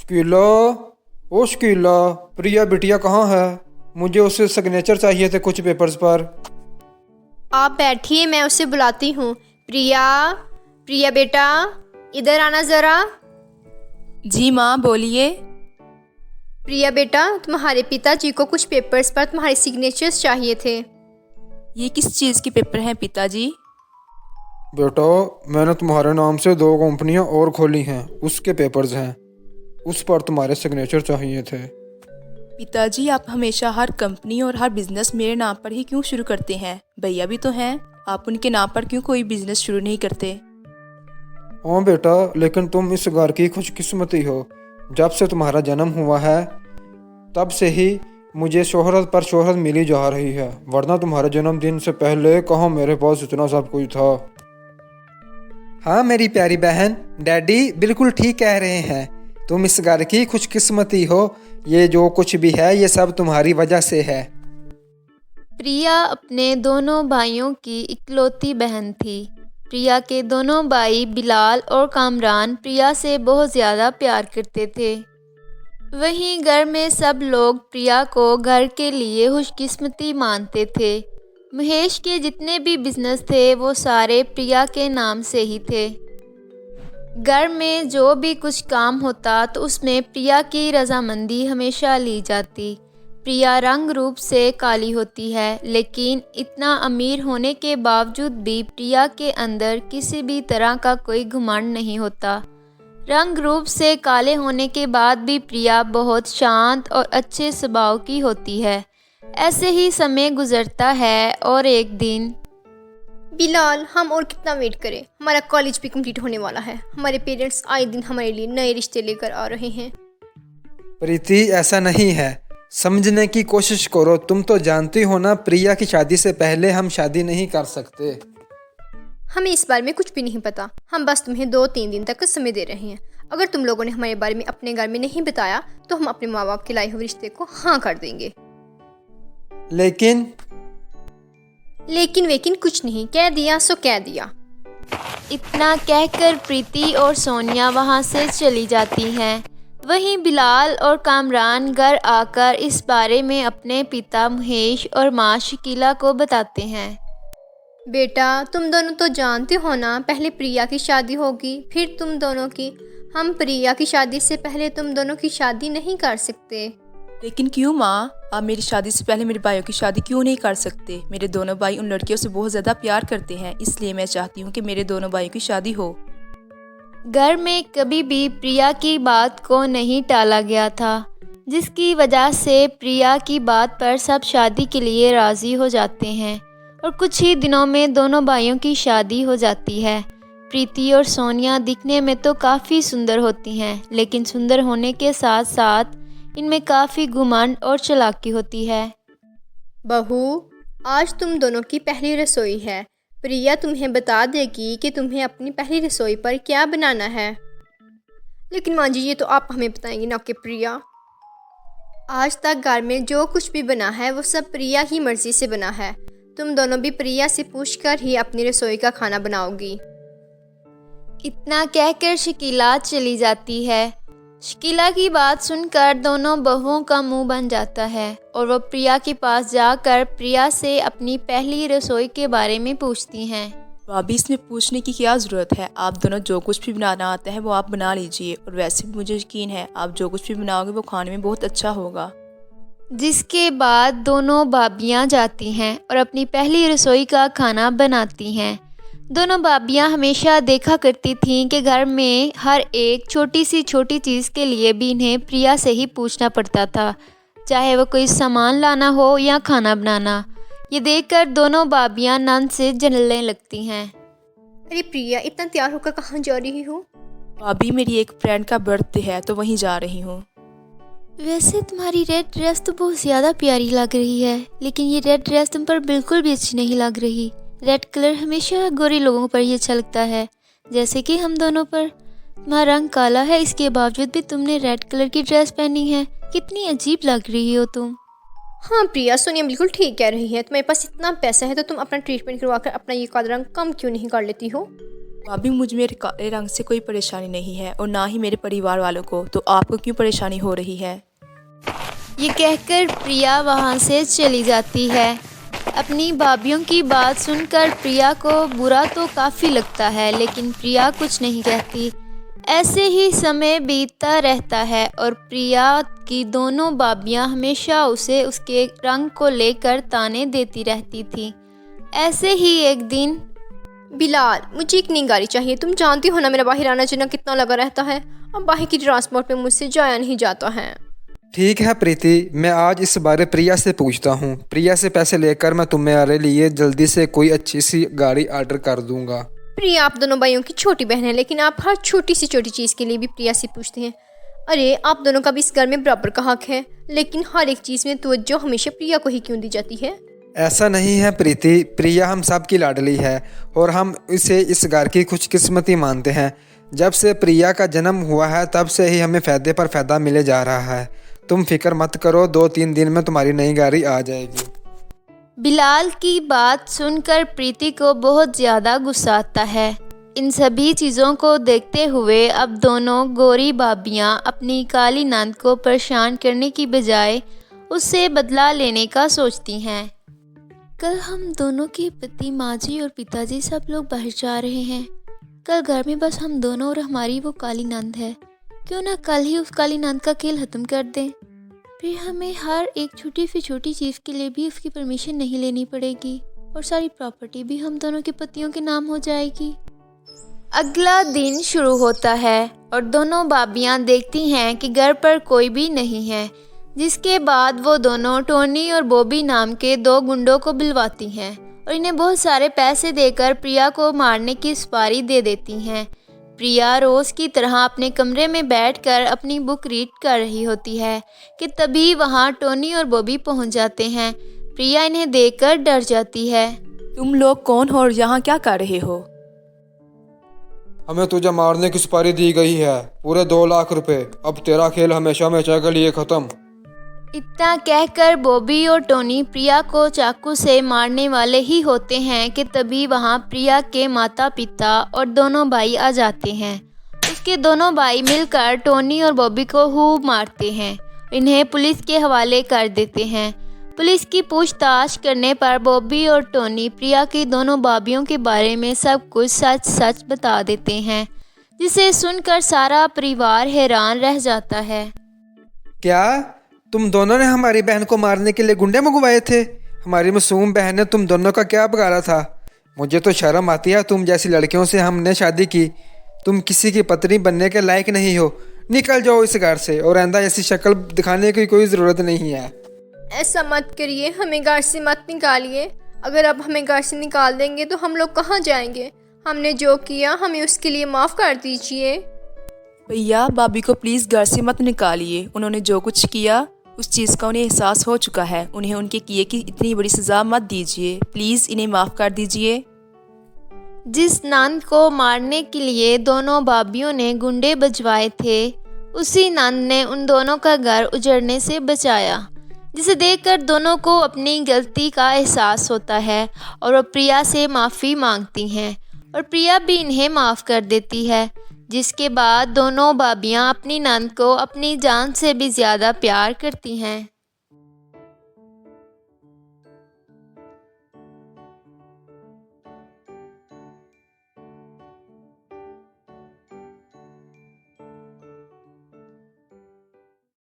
शकीला, ओ शकीला, प्रिया बिटिया कहाँ है? मुझे उससे सिग्नेचर चाहिए थे कुछ पेपर्स पर। आप बैठिए, मैं उसे बुलाती हूँ। प्रिया, प्रिया बेटा, इधर आना ज़रा। जी माँ, बोलिए। प्रिया बेटा, तुम्हारे पिताजी को कुछ पेपर्स पर तुम्हारे सिग्नेचर्स चाहिए थे। ये किस चीज़ के पेपर हैं पिताजी? बेटा, मैंने तुम्हारे नाम से 2 कंपनियां और खोली हैं, उसके पेपर्स हैं। उस पर तुम्हारे सिग्नेचर चाहिए थे। पिताजी, आप हमेशा हर कंपनी और हर बिजनेस मेरे नाम पर ही क्यों शुरू करते हैं? भैया भी तो हैं, आप उनके नाम पर क्यों कोई बिजनेस शुरू नहीं करते? हाँ बेटा, लेकिन तुम इस घर की खुशकिस्मती हो। जब से तुम्हारा जन्म हुआ है तब से ही मुझे शोहरत पर शोहरत मिली जा रही है, वरना तुम्हारे जन्मदिन से पहले कहाँ मेरे पास इतना सब कुछ था। हाँ मेरी प्यारी बहन, डैडी बिल्कुल ठीक कह रहे हैं। तुम इस घर की खुशकिस्मती हो। ये जो कुछ भी है ये सब तुम्हारी वजह से है। प्रिया अपने दोनों भाइयों की इकलौती बहन थी। प्रिया के दोनों भाई बिलाल और कामरान प्रिया से बहुत ज़्यादा प्यार करते थे। वहीं घर में सब लोग प्रिया को घर के लिए खुशकिस्मती मानते थे। महेश के जितने भी बिजनेस थे वो सारे प्रिया के नाम से ही थे। घर में जो भी कुछ काम होता तो उसमें प्रिया की रजामंदी हमेशा ली जाती। प्रिया रंग रूप से काली होती है, लेकिन इतना अमीर होने के बावजूद भी प्रिया के अंदर किसी भी तरह का कोई घमंड नहीं होता। रंग रूप से काले होने के बाद भी प्रिया बहुत शांत और अच्छे स्वभाव की होती है। ऐसे ही समय गुजरता है और एक दिन बिलाल, हम और कितना वेट करें? हमारा कॉलेज भी कंप्लीट होने वाला है। हमारे पेरेंट्स आए दिन हमारे लिए नए रिश्ते लेकर आ रहे हैं। प्रीति, ऐसा नहीं है, समझने की कोशिश करो। तुम तो जानती हो ना, प्रिया की शादी से पहले हम शादी नहीं कर सकते। हमें इस बारे में कुछ भी नहीं पता। हम बस तुम्हें 2-3 दिन तक का समय दे रहे हैं। अगर तुम लोगों ने हमारे बारे में अपने घर में नहीं बताया तो हम अपने माँ बाप के लाए हुए रिश्ते को हाँ कर देंगे। लेकिन वेकिन कुछ नहीं, कह दिया सो कह दिया। इतना कहकर प्रीति और सोनिया वहां से चली जाती हैं। वहीं बिलाल और कामरान घर आकर इस बारे में अपने पिता महेश और माँ शकीला को बताते हैं। बेटा, तुम दोनों तो जानते हो ना, पहले प्रिया की शादी होगी फिर तुम दोनों की। हम प्रिया की शादी से पहले तुम दोनों की शादी नहीं कर सकते। लेकिन क्यों माँ? आप मेरी शादी से पहले मेरे भाइयों की शादी क्यों नहीं कर सकते? मेरे दोनों भाई उन लड़कियों से बहुत ज़्यादा प्यार करते हैं, इसलिए मैं चाहती हूँ कि मेरे दोनों भाइयों की शादी हो। घर में कभी भी प्रिया की बात को नहीं टाला गया था, जिसकी वजह से प्रिया की बात पर सब शादी के लिए राज़ी हो जाते हैं और कुछ ही दिनों में दोनों भाइयों की शादी हो जाती है। प्रीति और सोनिया दिखने में तो काफ़ी सुंदर होती हैं, लेकिन सुंदर होने के साथ साथ इनमें काफ़ी घुमंड और चालाकी होती है। बहू, आज तुम दोनों की पहली रसोई है। प्रिया तुम्हें बता देगी कि तुम्हें अपनी पहली रसोई पर क्या बनाना है। लेकिन माँ जी, ये तो आप हमें बताएंगी ना कि प्रिया। आज तक घर में जो कुछ भी बना है वो सब प्रिया ही मर्जी से बना है। तुम दोनों भी प्रिया से पूछकर ही अपनी रसोई का खाना बनाओगी। इतना कहकर शकीला चली जाती है। शकीला की बात सुनकर दोनों बहुओं का मुंह बन जाता है और वो प्रिया के पास जाकर प्रिया से अपनी पहली रसोई के बारे में पूछती हैं। भाभी, इसमें पूछने की क्या ज़रूरत है? आप दोनों जो कुछ भी बनाना आता है वो आप बना लीजिए, और वैसे भी मुझे यकीन है आप जो कुछ भी बनाओगे वो खाने में बहुत अच्छा होगा। जिसके बाद दोनों भाभियाँ जाती हैं और अपनी पहली रसोई का खाना बनाती हैं। दोनों भाभियाँ हमेशा देखा करती थीं कि घर में हर एक छोटी सी छोटी चीज़ के लिए भी इन्हें प्रिया से ही पूछना पड़ता था, चाहे वो कोई सामान लाना हो या खाना बनाना। ये देखकर दोनों भाभियाँ नंद से जलने लगती हैं। अरे प्रिया, इतना तैयार होकर कहाँ जा रही हो? भाभी, मेरी एक फ्रेंड का बर्थडे है तो वहीं जा रही हूँ। वैसे तुम्हारी रेड ड्रेस तो बहुत ज़्यादा प्यारी लग रही है, लेकिन ये रेड ड्रेस तुम पर बिल्कुल भी अच्छी नहीं लग रही। रेड कलर हमेशा गोरे लोगों पर ही अच्छा लगता है, जैसे कि हम दोनों पर। तुम्हारा रंग काला है, इसके बावजूद भी तुमने रेड कलर की ड्रेस पहनी है। कितनी अजीब लग रही हो तुम। हाँ प्रिया, सोनिया बिल्कुल ठीक कह रही है। तुम्हारे पास इतना पैसा है तो तुम अपना ट्रीटमेंट करवा कर अपना ये काला रंग कम क्यों नहीं कर लेती हो? भाभी, मुझ में काले रंग से कोई परेशानी नहीं है और ना ही मेरे परिवार वालों को, तो आपको क्यों परेशानी हो रही है? ये कहकर प्रिया वहाँ से चली जाती है। अपनी भाभीयों की बात सुनकर प्रिया को बुरा तो काफ़ी लगता है, लेकिन प्रिया कुछ नहीं कहती। ऐसे ही समय बीतता रहता है और प्रिया की दोनों भाभियाँ हमेशा उसे उसके रंग को लेकर ताने देती रहती थी। ऐसे ही एक दिन, बिलाल, मुझे एक नई गाड़ी चाहिए। तुम जानती हो ना मेरा बाहर आना जाना कितना लगा रहता है। अब बाहर की ट्रांसपोर्ट में मुझसे जाया नहीं जाता है। ठीक है प्रीति, मैं आज इस बारे प्रिया से पूछता हूँ। प्रिया से पैसे लेकर मैं तुम्हारे लिए जल्दी से कोई अच्छी सी गाड़ी ऑर्डर कर दूंगा। प्रिया आप दोनों भाइयों की छोटी बहन है, लेकिन आप हर छोटी सी छोटी चीज़ के लिए भी प्रिया से पूछते हैं। अरे आप दोनों का भी इस घर में बराबर का हक है, लेकिन हर एक चीज़ में तवज्जो हमेशा प्रिया को ही क्यों दी जाती है? ऐसा नहीं है प्रीति, प्रिया हम सब की लाडली है और हम इसे इस घर की खुशकिस्मती मानते हैं। जब से प्रिया का जन्म हुआ है तब से ही हमें फ़ायदे पर फ़ायदा मिले जा रहा है। तुम फिक्र मत करो, 2-3 दिन में तुम्हारी नई गाड़ी आ जाएगी। बिलाल की बात सुनकर प्रीति को बहुत ज़्यादा गुस्सा आता है। इन सभी चीज़ों को देखते हुए अब दोनों गोरी भाभियाँ अपनी काली नंद को परेशान करने की बजाय उससे बदला लेने का सोचती हैं। कल हम दोनों के पति, माँ जी और पिताजी सब लोग बाहर जा रहे हैं। कल घर में बस हम दोनों और हमारी वो काली नंद है। क्यों ना कल ही उस काली नंद का खेल ख़त्म कर दें। फिर हमें हर एक छोटी से छोटी चीज़ के लिए भी उसकी परमिशन नहीं लेनी पड़ेगी और सारी प्रॉपर्टी भी हम दोनों के पतियों के नाम हो जाएगी। अगला दिन शुरू होता है और दोनों भाभियाँ देखती हैं कि घर पर कोई भी नहीं है, जिसके बाद वो दोनों टोनी और बॉबी नाम के 2 गुंडों को बुलवाती हैं और इन्हें बहुत सारे पैसे देकर प्रिया को मारने की सुपारी दे देती हैं। प्रिया रोज़ की तरह अपने कमरे में बैठकर अपनी बुक रीड कर रही होती है कि तभी वहाँ टोनी और बॉबी पहुँच जाते हैं। प्रिया इन्हें देखकर डर जाती है। तुम लोग कौन हो और यहाँ क्या कर रहे हो? हमें तुझे मारने की सुपारी दी गई है, पूरे 2 लाख रुपए। अब तेरा खेल हमेशा हमेशा के लिए ख़त्म। इतना कहकर बॉबी और टोनी प्रिया को चाकू से मारने वाले ही होते हैं कि तभी वहाँ प्रिया के माता पिता और दोनों भाई आ जाते हैं। उसके दोनों भाई मिलकर टोनी और बॉबी को खूब मारते हैं, इन्हें पुलिस के हवाले कर देते हैं। पुलिस की पूछताछ करने पर बॉबी और टोनी प्रिया की दोनों भाभियों के बारे में सब कुछ सच सच बता देते हैं, जिसे सुनकर सारा परिवार हैरान रह जाता है। क्या तुम दोनों ने हमारी बहन को मारने के लिए गुंडे मंगवाए थे? हमारी मासूम बहन ने तुम दोनों का क्या बिगाड़ा था? मुझे तो शर्म आती है, तुम जैसी लड़कियों से हमने शादी की। तुम किसी की पत्नी बनने के लायक नहीं हो। निकल जाओ इस घर से और आइंदा ऐसी शक्ल दिखाने की कोई ज़रूरत नहीं है। ऐसा मत करिए, हमें घर से मत निकालिए। अगर अब हमें घर से निकाल देंगे तो हम लोग कहाँ जाएंगे? हमने जो किया हमें उसके लिए माफ़ कर दीजिए। भैया, भाभी को प्लीज़ घर से मत निकालिए। उन्होंने जो कुछ किया उस चीज़ का उन्हें एहसास हो चुका है। उन्हें उनके किए की इतनी बड़ी सज़ा मत दीजिए। प्लीज़ इन्हें माफ़ कर दीजिए। जिस नंद को मारने के लिए दोनों भाभियों ने गुंडे बजवाए थे, उसी नंद ने उन दोनों का घर उजड़ने से बचाया, जिसे देखकर दोनों को अपनी गलती का एहसास होता है और वो प्रिया से माफ़ी मांगती हैं और प्रिया भी इन्हें माफ़ कर देती है। जिसके बाद दोनों भाभियाँ अपनी नंद को अपनी जान से भी ज़्यादा प्यार करती हैं।